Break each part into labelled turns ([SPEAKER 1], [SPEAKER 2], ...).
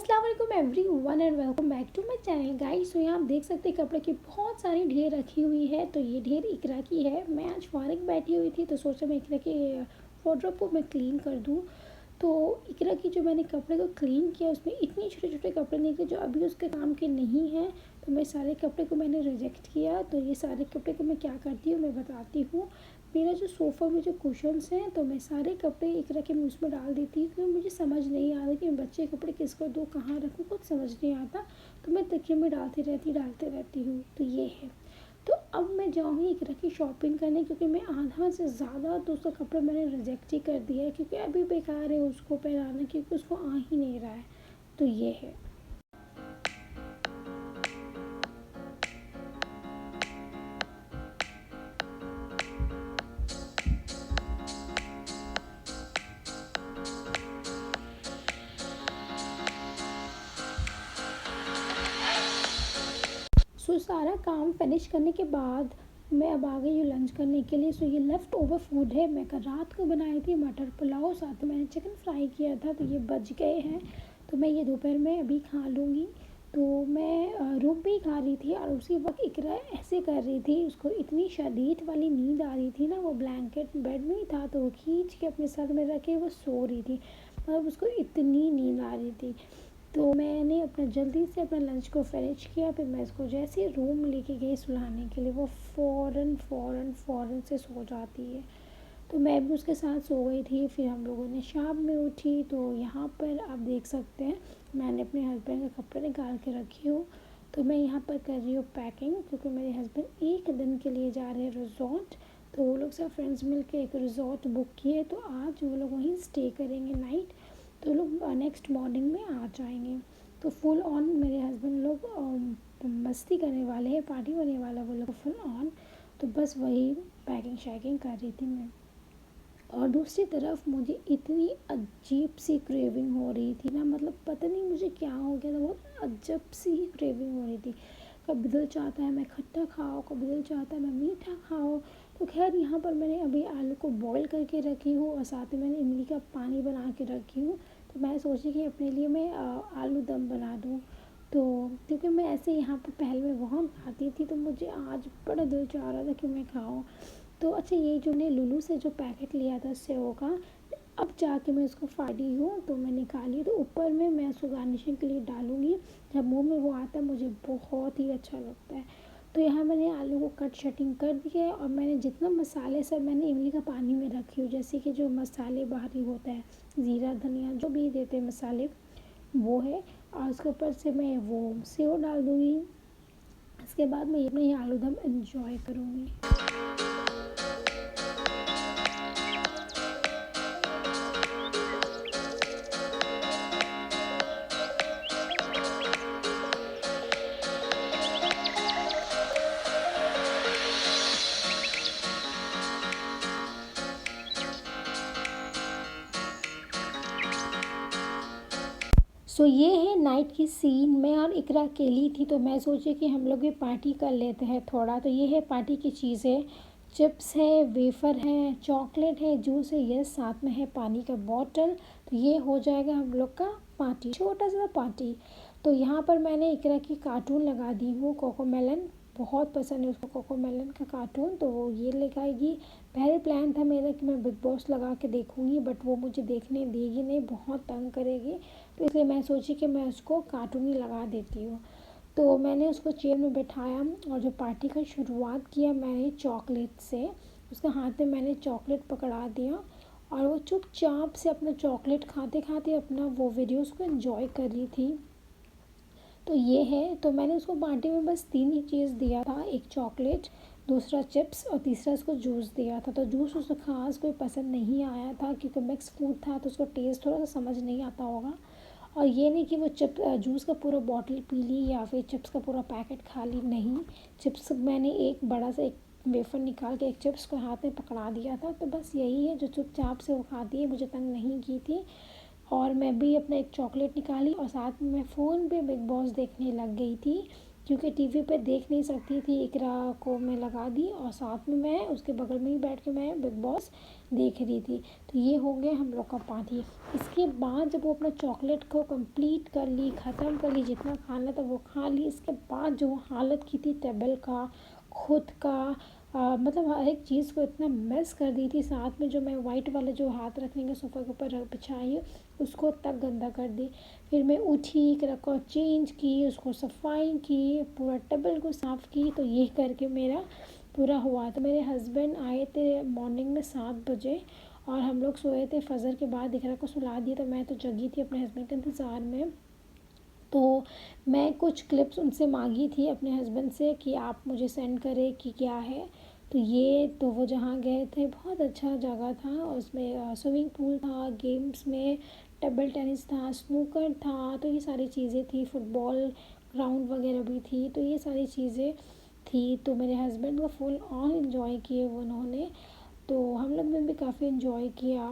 [SPEAKER 1] अस्सलाम वालेकुम everyone and welcome back to my channel guys. तो यहाँ आप देख सकते हैं कपड़े की बहुत सारी ढेर रखी हुई है। तो ये ढेर इकरा की है। मैं आज फारिग बैठी हुई थी तो सोचा मैं इकरा के वार्डरोब को मैं क्लीन कर दूँ। तो इकरा की जो मैंने कपड़े को क्लीन किया उसमें इतने छोटे छोटे कपड़े निकले जो अभी उसके काम के नहीं हैं। तो मैं सारे कपड़े को मैंने रिजेक्ट किया। तो ये सारे कपड़े को मैं क्या करती हूँ मैं बताती हूँ। मेरा जो सोफ़ा में जो कुशन्स हैं तो मैं सारे कपड़े इकरा के मैं उसमें डाल देती हूँ क्योंकि मुझे समझ नहीं आ रहा कि मैं बच्चे कपड़े किसको दूँ कहाँ रखूँ कुछ समझ नहीं आता। तो मैं तकिए में डालती रहती हूँ। तो ये है। तो अब मैं जाऊँगी इकरा की शॉपिंग करने क्योंकि मैं आधा से ज़्यादा तो उसका कपड़ा मैंने रिजेक्ट ही कर दिया है क्योंकि अभी बेकार है उसको पहनाना क्योंकि उसको आ ही नहीं रहा है। तो ये है। सो सारा काम फिनिश करने के बाद मैं अब आ गई हूँ लंच करने के लिए। सो ये लेफ़्ट ओवर फूड है। मैं कल रात को बनाई थी मटर पुलाव, साथ में मैंने चिकन फ्राई किया था तो ये बच गए हैं। तो मैं ये दोपहर में अभी खा लूँगी। तो मैं रूम पे ही खा रही थी और उसी वक्त इकरा ऐसे कर रही थी, उसको इतनी शदीद वाली नींद आ रही थी ना। वो ब्लैंकेट बेड में ही था तो वो खींच के अपने सर में रख के वो सो रही थी। मतलब उसको इतनी नींद आ रही थी। तो मैंने अपना जल्दी से अपना लंच को फिनिश किया। फिर मैं इसको जैसे ही रूम लेके गई सुलाने के लिए वो फ़ौरन से सो जाती है। तो मैं भी उसके साथ सो गई थी। फिर हम लोगों ने शाम में उठी तो यहाँ पर आप देख सकते हैं मैंने अपने हस्बैंड का कपड़ा निकाल के रखी हूँ। तो मैं यहाँ पर कर रही हूँ पैकिंग क्योंकि मेरे हस्बैंड एक दिन के लिए जा रहे हैं रिज़ॉर्ट। तो वो लोग सब फ्रेंड्स मिल के एक रिज़ॉर्ट बुक किए तो आज वो लोग वहीं स्टे करेंगे नाइट। तो लोग नेक्स्ट मॉर्निंग में आ जाएंगे। तो फुल ऑन मेरे हस्बैंड लोग मस्ती करने वाले हैं, पार्टी होने वाला वो लोग फुल ऑन। तो बस वही पैकिंग शैकिंग कर रही थी मैं। और दूसरी तरफ मुझे इतनी अजीब सी क्रेविंग हो रही थी ना, मतलब पता नहीं मुझे क्या हो गया था, बहुत अजब सी ही क्रेविंग हो रही थी। कभी दिल चाहता है मैं खट्टा खाऊं, कभी दिल चाहता है मैं मीठा खाऊं। तो खैर यहाँ पर मैंने अभी आलू को बॉईल करके रखी हूँ और साथ में मैंने इमली का पानी बना के रखी हूँ। तो मैं सोची कि अपने लिए मैं आलू दम बना दूँ। तो क्योंकि मैं ऐसे यहाँ पर पहले में बहुत खाती थी तो मुझे आज बड़ा दिल चाह रहा था कि मैं खाऊँ। तो अच्छा ये जो ने लुलू से जो पैकेट लिया था सेव का, अब जाके मैं उसको फाड़ी हूँ तो मैं निकाली। तो ऊपर में मैं उसको गार्निशिंग के लिए डालूँगी। जब मुंह में वो आता है मुझे बहुत ही अच्छा लगता है। तो यहाँ मैंने आलू को कट शटिंग कर दिया है और मैंने जितना मसाले सब मैंने इमली का पानी में रखी हूँ, जैसे कि जो मसाले बाहरी होता है ज़ीरा धनिया जो भी देते हैं मसाले वो है। और उसके ऊपर से मैं वो सेव डाल दूँगी। इसके बाद मैं अपने ये आलू दम एंजॉय करूँगी। सो ये है नाइट की सीन। मैं और इकरा अकेली थी तो मैं सोची कि हम लोग भी पार्टी कर लेते हैं थोड़ा। तो ये है पार्टी की चीज़ें, चिप्स है, वेफ़र है, चॉकलेट है, जूस है, ये साथ में है पानी का बॉटल। तो ये हो जाएगा हम लोग का पार्टी, छोटा सा पार्टी। तो यहाँ पर मैंने इकरा की कार्टून लगा दी हूँ, कोकोमेलन बहुत पसंद है उसको कोकोमेलन का कार्टून, तो वो ये लगाएगी। पहले प्लान था मेरा कि मैं बिग बॉस लगा के देखूँगी बट वो मुझे देखने देगी नहीं, बहुत तंग करेगी। तो इसलिए मैं सोची कि मैं उसको कार्टून ही लगा देती हूँ। तो मैंने उसको चेयर में बैठाया और जो पार्टी का शुरुआत किया मैंने चॉकलेट से। उसके हाथ में मैंने चॉकलेट पकड़ा दिया और वो चुपचाप से अपना चॉकलेट खाते खाते अपना वो वीडियोस को एंजॉय कर रही थी। तो ये है। तो मैंने उसको पार्टी में बस 3 ही चीज़ दिया था, एक चॉकलेट, दूसरा चिप्स और तीसरा उसको जूस दिया था। तो जूस उसको ख़ास कोई पसंद नहीं आया था क्योंकि मिक्स फूड था तो उसको टेस्ट थोड़ा सा समझ नहीं आता होगा। और ये नहीं कि वो जूस का पूरा बॉटल पी ली या फिर चिप्स का पूरा पैकेट खा ली, नहीं। चिप्स मैंने एक बड़ा सा एक वेफर निकाल के एक चिप्स को हाथ में पकड़ा दिया था। तो बस यही है जो चुपचाप से वो खाती है, मुझे तंग नहीं की थी। और मैं भी अपना एक चॉकलेट निकाली और साथ में मैं फ़ोन पे बिग बॉस देखने लग गई थी। क्योंकि टीवी पे देख नहीं सकती थी, इकरा को मैं लगा दी और साथ में मैं उसके बगल में ही बैठ के मैं बिग बॉस देख रही थी। तो ये हो गया हम लोग का पार्टी। इसके बाद जब वो अपना चॉकलेट को कंप्लीट कर ली, ख़त्म कर ली, जितना खाना था वो खा ली, इसके बाद जो हालत की थी टेबल का, खुद का, मतलब हर एक चीज़ को इतना मिस कर दी थी। साथ में जो मैं वाइट वाला जो हाथ रखने का सोफ़ा के ऊपर बिछाई उसको तक गंदा कर दी। फिर मैं उठी, कलर को चेंज की, उसको सफाई की, पूरा टेबल को साफ़ की। तो ये करके मेरा पूरा हुआ। तो मेरे हस्बैंड आए थे मॉर्निंग में 7 बजे और हम लोग सोए थे फजर के बाद। इकरा को सुला दिया तो मैं तो जगी थी अपने हस्बैंड के इंतज़ार में। तो मैं कुछ क्लिप्स उनसे मांगी थी अपने हस्बैंड से कि आप मुझे सेंड करें कि क्या है। तो वो जहाँ गए थे बहुत अच्छा जगह था, उसमें स्विमिंग पूल था, गेम्स में टेबल टेनिस था, स्नूकर था, तो ये सारी चीज़ें थी, फुटबॉल ग्राउंड वगैरह भी थी। तो ये सारी चीज़ें थी। तो मेरे हस्बैंड को फुल ऑन एंजॉय किए वो उन्होंने। तो हम लोग ने भी काफ़ी एंजॉय किया।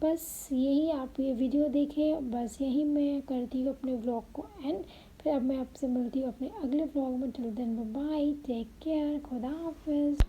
[SPEAKER 1] बस यही आप ये वीडियो देखें, बस यही मैं करती हूँ अपने व्लॉग को एंड। फिर अब मैं आपसे मिलती हूँ अपने अगले व्लॉग में। Till then bye, take care, खुदा हाफिज़।